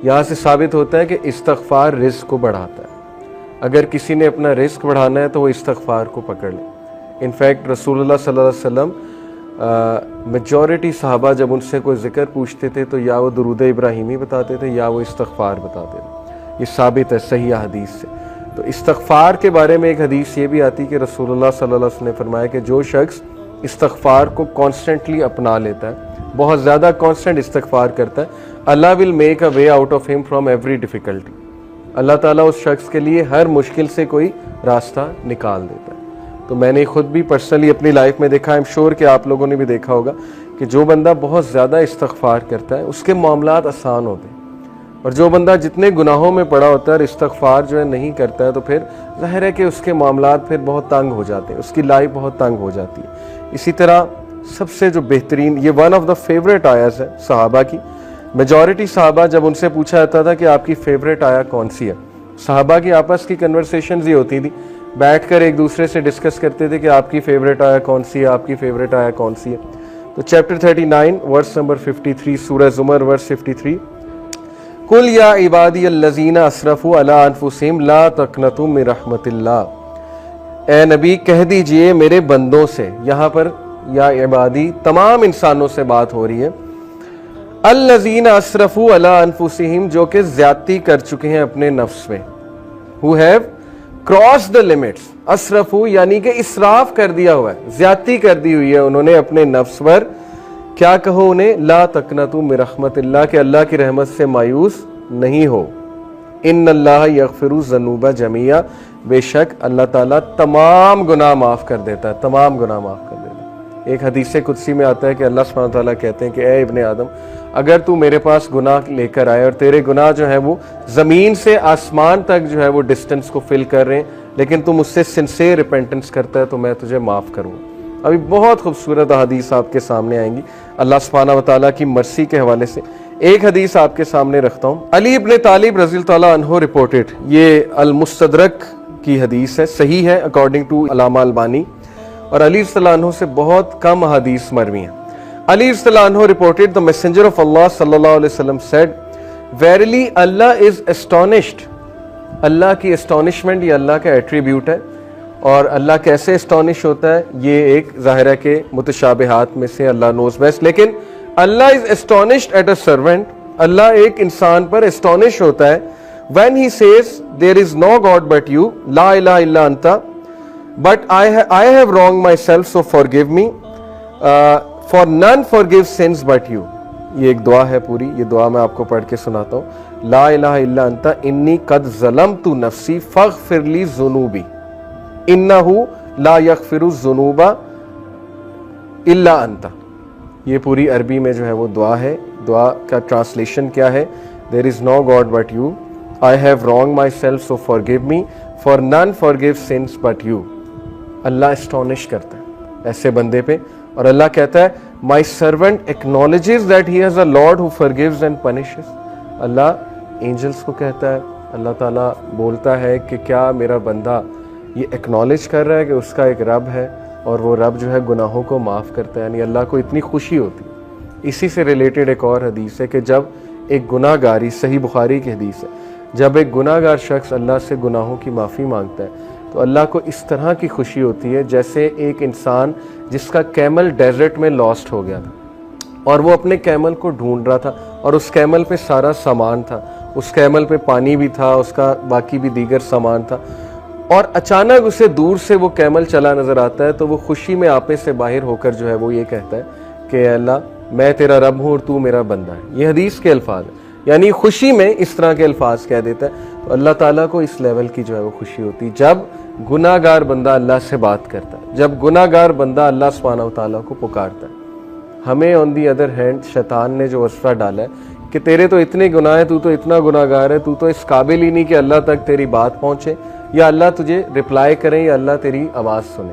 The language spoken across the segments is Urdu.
یہاں سے ثابت ہوتا ہے کہ استغفار رزق کو بڑھاتا ہے. اگر کسی نے اپنا رزق بڑھانا ہے تو وہ استغفار کو پکڑ لے. انفیکٹ رسول اللہ صلی اللہ علیہ وسلم میجورٹی صحابہ جب ان سے کوئی ذکر پوچھتے تھے تو یا وہ درود ابراہیمی بتاتے تھے یا وہ استغفار بتاتے تھے. یہ ثابت ہے صحیح حدیث سے. تو استغفار کے بارے میں ایک حدیث یہ بھی آتی کہ رسول اللہ صلی اللہ علیہ وسلم نے فرمایا کہ جو شخص استغفار کو کانسٹنٹلی اپنا لیتا ہے, بہت زیادہ کانسٹنٹ استغفار کرتا ہے, اللہ will make a way out of him from every difficulty. اللہ تعالیٰ اس شخص کے لیے ہر مشکل سے کوئی راستہ نکال دیتا ہے. تو میں نے خود بھی پرسنلی اپنی لائف میں دیکھا, I'm sure کہ آپ لوگوں نے بھی دیکھا ہوگا کہ جو بندہ بہت زیادہ استغفار کرتا ہے اس کے معاملات آسان ہوتے ہیں, اور جو بندہ جتنے گناہوں میں پڑا ہوتا ہے اور استغفار جو ہے نہیں کرتا ہے تو پھر ظاہر ہے کہ اس کے معاملات پھر بہت تنگ ہو جاتے ہیں, اس کی لائف بہت تنگ ہو جاتی ہے. اسی طرح سب سے جو بہترین, یہ ون آف دا فیوریٹ آیاز ہے صحابہ کی. میجورٹی صحابہ جب ان سے پوچھا جاتا تھا کہ آپ کی فیوریٹ آیا کون سی ہے, صحابہ کی آپس کی کنورسیشنز ہی ہوتی تھی, بیٹھ کر ایک دوسرے سے ڈسکس کرتے تھے کہ آپ کی فیوریٹ آیا کون سی ہے, آپ کی فیوریٹ آیا کون سی ہے. تو چیپٹر 39 ورس نمبر 53, سورہ زمر ورس 53, قل یا عبادی الذین اسرفوا علی انفسہم لا تقنطوا من رحمت اللہ. اے نبی کہہ دیجئے میرے بندوں سے, یہاں پر یا عبادی تمام انسانوں سے بات ہو رہی ہے, الذین اسرفوا علی انفسہم جو کہ زیادتی کر چکے ہیں اپنے نفس میں, who have crossed the limits. اسرفوا یعنی کہ اسراف کر دیا ہوا ہے, زیادتی کر دی ہوئی ہے انہوں نے اپنے نفس پر. کیا کہو انہیں, لا تقنطوا من رحمت اللہ, کہ اللہ کی رحمت سے مایوس نہیں ہو. ان اللہ یغفر الذنوب جميعا, بے شک اللہ تعالیٰ تمام گناہ معاف کر دیتا ہے, تمام گناہ معاف کر دیتا ہے. ایک حدیث قدسی میں آتا ہے کہ اللہ سبحانہ تعالیٰ کہتے ہیں کہ اے ابن آدم, اگر تو میرے پاس گناہ لے کر آئے اور تیرے گناہ جو ہے وہ زمین سے آسمان تک جو ہے وہ ڈسٹنس کو فل کر رہے ہیں, لیکن تم اس سے سنسیئر ریپینٹنس کرتا ہے تو میں تجھے معاف کروں. ابھی بہت خوبصورت حدیث آپ کے سامنے آئیں گی اللہ سبحانہ وتعالیٰ کی مرسی کے حوالے سے. ایک حدیث آپ کے سامنے رکھتا ہوں. علی ابن طالب رضی اللہ تعالیٰ عنہ رپورٹڈ, یہ المستدرک کی حدیث ہے, صحیح ہے اکارڈنگ ٹو علامہ البانی, اور علی صلی اللہ عنہ سے بہت کم حدیث مروی ہیں. علی صلی اللہ عنہ reported, the messenger of Allah صلی اللہ علیہ وسلم said, verily Allah is astonished. اللہ کی astonishment یہ اللہ کا ایٹریبیوٹ ہے, اور اللہ کیسے اسٹانش ہوتا ہے یہ ایک ظاہر ہے کہ متشابہات میں سے اللہ knows best. لیکن اللہ is astonished at a servant, اللہ ایک انسان پر اسٹانش ہوتا ہے when he says there is no God but you, la ilaha illa anta, but I have wronged myself so forgive me, for none forgives sins but you. یہ ایک دعا ہے پوری, یہ دعا میں آپ کو پڑھ کے سناتا ہوں. لا الہ الا انت انی قد ظلمت نفسی فاغفر لی ذنوبی انہ لا یغفر الذنوب الا انت. یہ پوری عربی میں جو ہے وہ دعا ہے. دعا کا ٹرانسلیشن کیا ہے؟ There is no God but you, I have wronged myself so forgive me, for none forgives sins but you. Allah astonished کرتا ہے ایسے بندے پہ, اور اللہ کہتا ہے my servant acknowledges that he has a Lord who forgives and punishes. Allah angels کو کہتا ہے, اللہ تعالیٰ بولتا ہے کہ کیا میرا بندہ یہ ایکنالج کر رہا ہے کہ اس کا ایک رب ہے اور وہ رب جو ہے گناہوں کو معاف کرتا ہے. یعنی اللہ کو اتنی خوشی ہوتی. اسی سے ریلیٹڈ ایک اور حدیث ہے کہ جب ایک گناہ گاری, صحیح بخاری کی حدیث ہے, جب ایک گناہ گار شخص اللہ سے گناہوں کی معافی مانگتا ہے تو اللہ کو اس طرح کی خوشی ہوتی ہے جیسے ایک انسان جس کا کیمل ڈیزرٹ میں لاسٹ ہو گیا تھا اور وہ اپنے کیمل کو ڈھونڈ رہا تھا, اور اس کیمل پہ سارا سامان تھا, اس کیمل پہ پانی بھی تھا, اس کا باقی بھی دیگر سامان تھا, اور اچانک اسے دور سے وہ کیمل چلا نظر آتا ہے تو وہ خوشی میں آپے سے باہر ہو کر جو ہے وہ یہ کہتا ہے کہ اے اللہ میں تیرا رب ہوں اور تو میرا بندہ ہے. یہ حدیث کے الفاظ ہیں, یعنی خوشی میں اس طرح کے الفاظ کہہ دیتا ہے. تو اللہ تعالیٰ کو اس لیول کی جو ہے وہ خوشی ہوتی جب گناہ گار بندہ اللہ سے بات کرتا ہے, جب گناہ گار بندہ اللہ سبحانہ و تعالیٰ کو پکارتا ہے. ہمیں آن دی ادر ہینڈ شیطان نے جو وصفہ ڈالا ہے کہ تیرے تو اتنے گناہ ہیں, تو اتنا گناہ گار ہے, تو اس قابل ہی نہیں کہ اللہ تک تیری بات پہنچے یا اللہ تجھے رپلائی کریں یا اللہ تیری آواز سنے.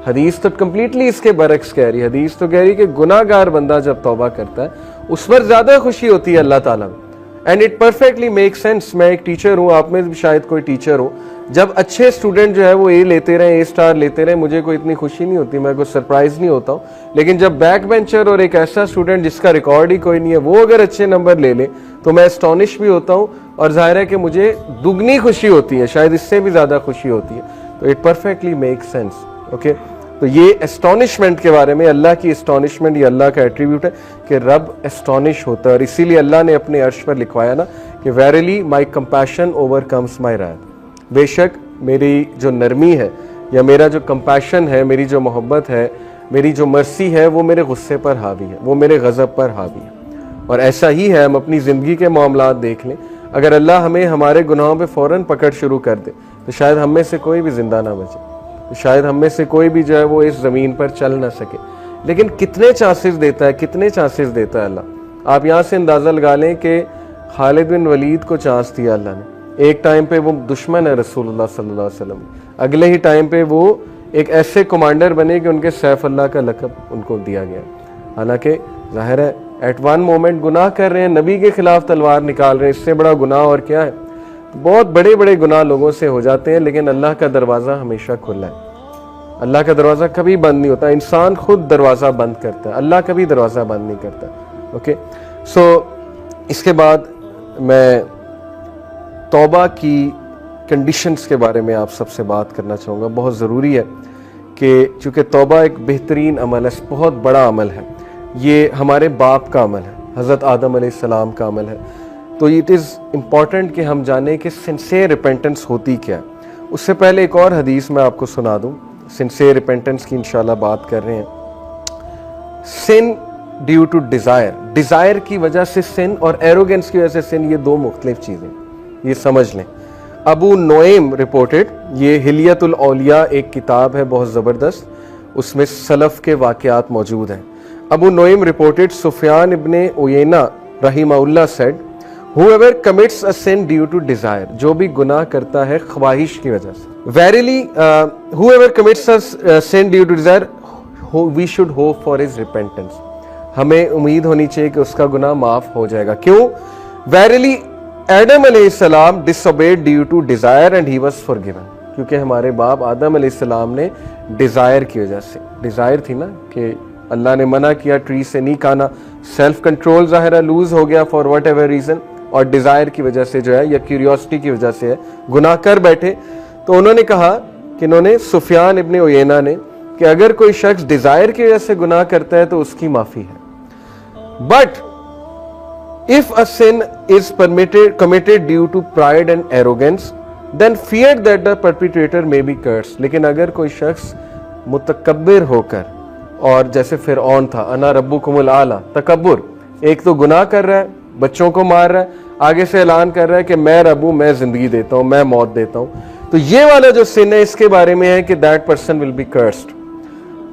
حدیث تو کمپلیٹلی اس کے برعکس کہہ رہی. حدیث تو کہہ رہی کہ گناہ گار بندہ جب توبہ کرتا ہے اس پر زیادہ خوشی ہوتی ہے اللہ تعالیٰ میں. And it perfectly make sense. میں ایک ٹیچر ہوں, آپ میں بھی شاید کوئی ٹیچر ہو. جب اچھے اسٹوڈنٹ جو ہے وہ اے لیتے رہے، اے اسٹار لیتے رہے، مجھے کوئی اتنی خوشی نہیں ہوتی، میں کوئی سرپرائز نہیں ہوتا ہوں. لیکن جب بیک بینچر اور ایک ایسا اسٹوڈنٹ جس کا ریکارڈ ہی کوئی نہیں ہے وہ اگر اچھے نمبر لے لے تو میں اسٹونش بھی ہوتا ہوں، اور ظاہر ہے کہ مجھے دگنی خوشی ہوتی ہے، شاید اس سے بھی زیادہ خوشی ہوتی ہے. تو it perfectly make sense. Okay, تو یہ اسٹونشمنٹ کے بارے میں، اللہ کی اسٹونشمنٹ یہ اللہ کا ایٹریبیوٹ ہے کہ رب اسٹونش ہوتا ہے، اور اسی لیے اللہ نے اپنے عرش پر لکھوایا نا کہ verily my compassion over comes my right. بے شک میری جو نرمی ہے یا میرا جو کمپیشن ہے، میری جو محبت ہے، میری جو مرسی ہے، وہ میرے غصے پر حاوی ہے، وہ میرے غضب پر حاوی ہے. اور ایسا ہی ہے، ہم اپنی زندگی کے معاملات دیکھ لیں، اگر اللہ ہمیں ہمارے گناہوں پہ فوراً پکڑ شروع کر دے تو شاید ہم میں سے کوئی بھی زندہ نہ بچے، شاید ہم میں سے کوئی بھی جو ہے وہ اس زمین پر چل نہ سکے. لیکن کتنے چانسز دیتا ہے، کتنے چانسز دیتا ہے اللہ. آپ یہاں سے اندازہ لگا لیں کہ خالد بن ولید کو چانس دیا اللہ نے. ایک ٹائم پہ وہ دشمن ہے رسول اللہ صلی اللہ علیہ وسلم، اگلے ہی ٹائم پہ وہ ایک ایسے کمانڈر بنے کہ ان کے سیف اللہ کا لقب ان کو دیا گیا. حالانکہ ظاہر ہے ایٹ ون مومنٹ گناہ کر رہے ہیں، نبی کے خلاف تلوار نکال رہے ہیں، اس سے بڑا گناہ اور کیا ہے. بہت بڑے بڑے گناہ لوگوں سے ہو جاتے ہیں، لیکن اللہ کا دروازہ ہمیشہ کھلا ہے. اللہ کا دروازہ کبھی بند نہیں ہوتا، انسان خود دروازہ بند کرتا ہے، اللہ کبھی دروازہ بند نہیں کرتا. اوکے، سو اس کے بعد میں توبہ کی کنڈیشنز کے بارے میں آپ سب سے بات کرنا چاہوں گا. بہت ضروری ہے کہ چونکہ توبہ ایک بہترین عمل ہے، بہت بڑا عمل ہے، یہ ہمارے باپ کا عمل ہے، حضرت آدم علیہ السلام کا عمل ہے. تو اٹ از امپورٹنٹ کہ ہم جانیں کہ سنسیئر ریپینٹنس ہوتی کیا ہے. اس سے پہلے ایک اور حدیث میں آپ کو سنا دوں، سنسیئر ریپینٹنس کی انشاءاللہ بات کر رہے ہیں. سن ڈیو ٹو ڈیزائر، ڈیزائر کی وجہ سے سن اور ایروگنس کی وجہ سے سن، یہ دو مختلف چیزیں، یہ سمجھ لیں. ابو نعیم رپورٹڈ، یہ حلیت الاولیاء ایک کتاب ہے بہت زبردست، اس میں سلف کے واقعات موجود ہیں. ابو نعیم رپورٹڈ سفیان ابن عیینہ رحمہ اللہ sad whoever commits a sin due to desire، جو بھی گناہ کرتا ہے خواہش کی وجہ سے. verily whoever commits a sin due to desire we should hope for his repentance، ہمیں امید ہونی چاہیے کہ اس کا گناہ معاف ہو جائے گا. کیوں؟ verily آدم علیہ السلام disobeyed due to desire and he was forgiven، کیونکہ ہمارے باپ آدم علیہ السلام نے ڈیزائر کی وجہ سے، ڈیزائر تھی نا کہ اللہ نے منع کیا ٹری سے نہیں کھانا، سیلف کنٹرول ظاہرہ لوز ہو گیا فار واٹ ایور ریزن، اور ڈیزائر کی وجہ سے جو ہے یا کیوریوسٹی کی وجہ سے ہے گناہ کر بیٹھے. تو انہوں نے کہا کہ انہوں نے سفیان ابن عیینہ نے کہ اگر کوئی شخص ڈیزائر کی وجہ سے گناہ کرتا ہے تو اس کی معافی ہے. But if a sin is committed due to pride and arrogance then fear that the perpetrator may be cursed. لیکن اگر کوئی شخص متکبر ہو کر، اور جیسے فرعون تھا، انا ربکم الاعلی، تکبر، ایک تو گناہ کر رہا ہے، بچوں کو مار رہا ہے، آگے سے اعلان کر رہا ہے کہ میں رب ہوں، میں زندگی دیتا ہوں، میں موت دیتا ہوں. تو یہ والا جو سن ہے اس کے بارے میں ہے کہ that person will be cursed.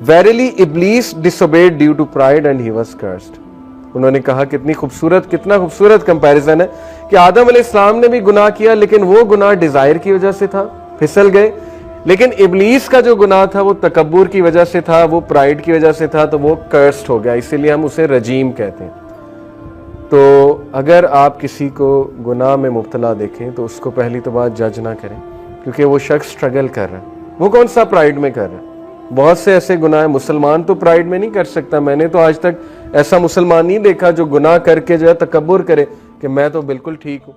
verily Iblis disobeyed due to pride and he was cursed. انہوں نے کہا کتنا خوبصورت کمپیریزن ہے کہ آدم علیہ السلام نے بھی گناہ کیا، لیکن وہ گناہ ڈیزائر کی وجہ سے تھا، پھسل گئے. لیکن ابلیس کا جو گناہ تھا وہ تکبر کی وجہ سے تھا، وہ پرائڈ کی وجہ سے تھا، تو وہ کرسڈ ہو گیا. اسی لیے ہم اسے رجیم کہتے ہیں. تو اگر آپ کسی کو گناہ میں مبتلا دیکھیں تو اس کو پہلی تو بات جج نہ کریں، کیونکہ وہ شخص سٹرگل کر رہا ہے. وہ کون سا پرائڈ میں کر رہا ہے؟ بہت سے ایسے گناہ ہیں، مسلمان تو پرائڈ میں نہیں کر سکتا. میں نے تو آج تک ایسا مسلمان نہیں دیکھا جو گناہ کر کے جو ہے تکبر کرے کہ میں تو بالکل ٹھیک ہوں.